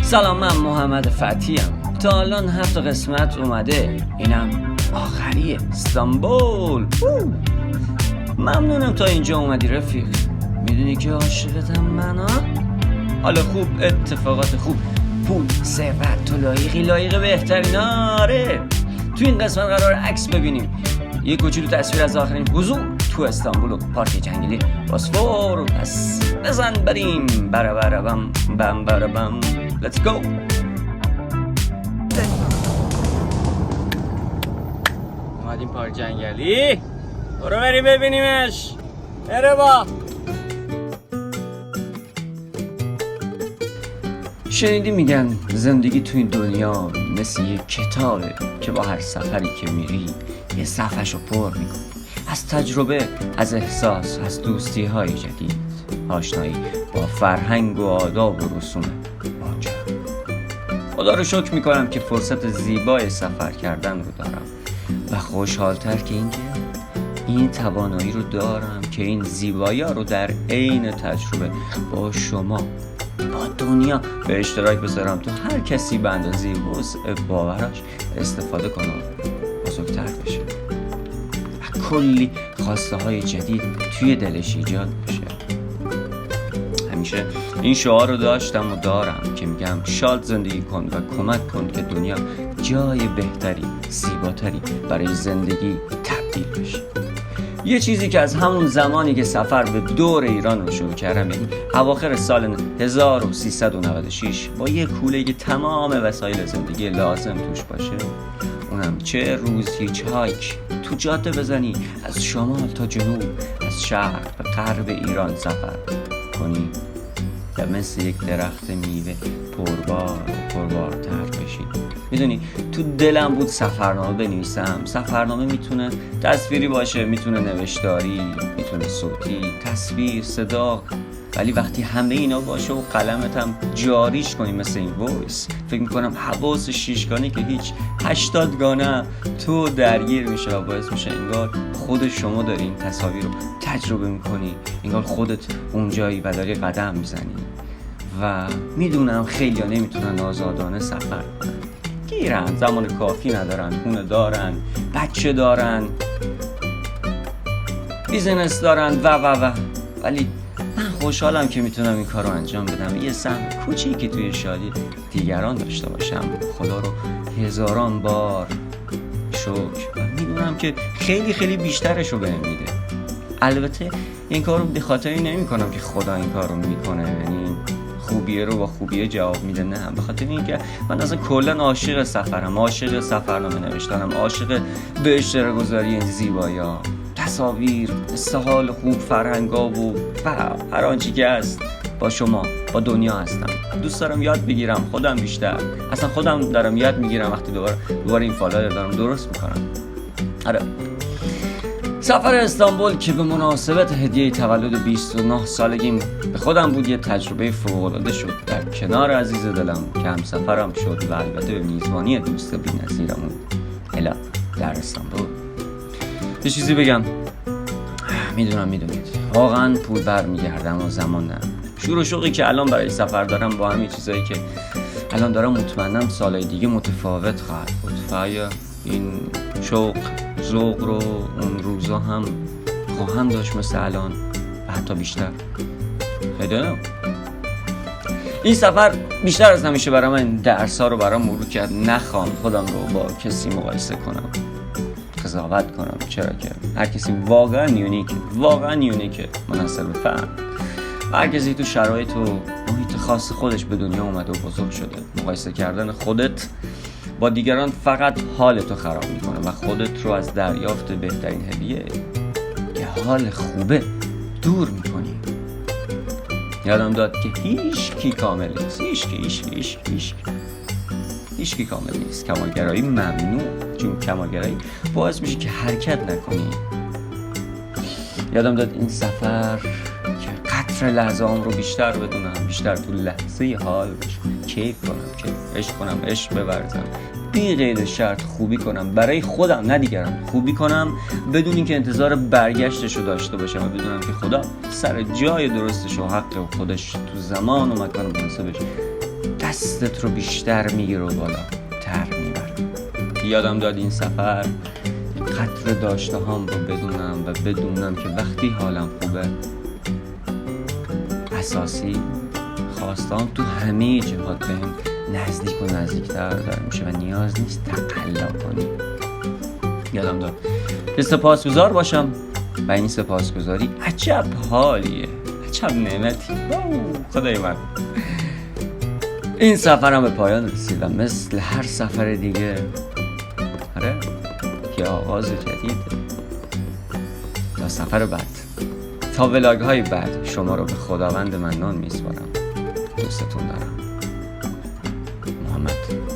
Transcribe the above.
سلام، من محمد فتحیم. تا الان 7 قسمت اومده، اینم آخریه. استانبول. ممنونم تا اینجا اومدی رفیق. میدونی که عاشقتم من ها؟ حالا خوب، اتفاقات خوب، پول، ثروت، تو لایق بهترین. آره تو این قسمت قرار عکس ببینیم، یه کوچولو تصویر از آخرین حضور تو استانبول و پارک جنگلی باسفور. پس بزن بریم. برابربم بم برابم. Let's go. اومدیم پارک جنگلی، برو بریم ببینیمش. بره با. شنیدی میگن زندگی تو این دنیا مثل یه کتابه که با هر سفری که میری یه صفحشو پر میکنی. از تجربه، از احساس، از دوستی های جدید، آشنایی با فرهنگ و آداب و رسوم اونجا. خدا رو شکر میکنم که فرصت زیبای سفر کردن رو دارم و خوشحالتر که این توانایی رو دارم که این زیبایی ها رو در عین تجربه با شما، با دنیا به اشتراک بذارم تو هر کسی به اندازه وسع باورش استفاده کنم، بزرگتر بشه و کلی خواسته های جدید توی دلش ایجاد بشه. همیشه این شعار رو داشتم و دارم که میگم شاد زندگی کن و کمک کن که دنیا جای بهتری، زیباتری برای زندگی تبدیل بشه. یه چیزی که از همون زمانی که سفر به دور ایران رو شروع کردم، یعنی اواخر سال 1396، با یه کوله که تمام وسایل زندگی لازم توش باشه، اونم چه روز هیچ هایک تو جاده بزنی، از شمال تا جنوب، از شرق به غرب ایران سفر کنی و مثل یک درخت میوه پربارتر بشی. میدونی تو دلم بود سفرنامه بنویسم. سفرنامه میتونه تصویری باشه، میتونه نوشتاری، میتونه صوتی، تصویر، صدا، ولی وقتی همه اینا باشه و قلمت هم جاریش کنی مثل این وایس، فکر میکنم حواس 6 گانه که هیچ 80 گانه تو درگیر میشه و باعث میشه انگار خود شما داری این تصاویر رو تجربه میکنی، انگار خودت اونجایی و داری قدم میزنی. و میدونم خیلی ها نمیتونن آزادانه سفر کنن، گیرن، زمان کافی ندارن، خونه دارن، بچه دارن، بیزنس دارن و ولی من خوشحالم که میتونم این کار رو انجام بدم، یه سهم کوچیکی توی شادی دیگران داشته باشم. خدا رو هزاران بار شکر و میدونم که خیلی بیشترش رو بهم میده. البته این کار رو به خاطری نمی کنم که خدا این کار رو میکنه، یعنی خوبیه رو با خوبیه جواب میده، نه، به خاطر اینکه من اصلا کلا عاشق سفرم، عاشق سفرنامه نوشتنم، عاشق به اشتراک گذاری این زیبایی‌ها، تصاویر، استحال خوب، فرهنگا و هر آنچه که هست با شما، با دنیا هستم. دوست دارم یاد بگیرم، خودم بیشتر، اصلا خودم دارم یاد میگیرم وقتی دوباره این فایل دارم درست میکنم. آره، سفر استانبول که به مناسبت هدیه تولد 29 سالگیم به خودم بود یه تجربه فوق‌العاده شد، در کنار عزیز دلم که همسفرم شد و البته به میزبانی دوست بی‌نظیرمون الا در استانبول. یه چیزی بگم، میدونید واقعا پول برمیگردم و زمان نه. شور و شوقی که الان برای سفر دارم با همین چیزایی که الان دارم مطمئنم سالهای دیگه متفاوت خواهد بود و این شوق، ذوق رو اون روزا هم خواهم داشت مثل الان و حتی بیشتر. خیلی این سفر بیشتر از همیشه برای من درس‌ها رو برام مرور کرد. نخوام خودم رو با کسی مقایسه کنم، قضاوت کنم، چرا که هر کسی واقعا یونیکه منحصر به فرد. هر کسی تو شرایط و محیط خاص خودش به دنیا اومده و بزرگ شده. مقایسه کردن خودت با دیگران فقط حالتو خراب میکنه و خودت رو از دریافت بهترین هدیه که حال خوبه دور میکنی. یادم داد که هیچ کی کامل نیست، هیچ کی کامل نیست. کمالگرایی ممنوع، چون کمالگرایی باعث میشه که حرکت نکنی. یادم داد این سفر که قدر لحظه هم رو بیشتر بدونم، بیشتر تو لحظه حال بشم، کیف کنم، عشق کنم، عشق بورزم، بی قید شرط خوبی کنم برای خودم نه دیگران، خوبی کنم بدون اینکه انتظار برگشتش رو داشته باشم و بدونم که خدا سر جای درستش و حق خودش تو زمان و مکان مناسبش دستت رو بیشتر میگیره و بالا تر میبره. یادم داد این سفر قدر داشته هم رو بدونم و بدونم که وقتی حالم خوبه اساسی خواستم تو همه جهات بهم نزدیک و نزدیکتر داره میشه و نیاز نیست تقلا کنی. یادم داد که سپاسگزار باشم و این سپاسگزاری عجب حالیه، عجب نعمتی. خدای من این سفرم به پایان رسید و مثل هر سفر دیگه آره یه آغاز جدیده. تا سفر بعد، تا ولاگ های بعد شما رو به خداوند منان میسپارم. دوستتون دارم. محمد.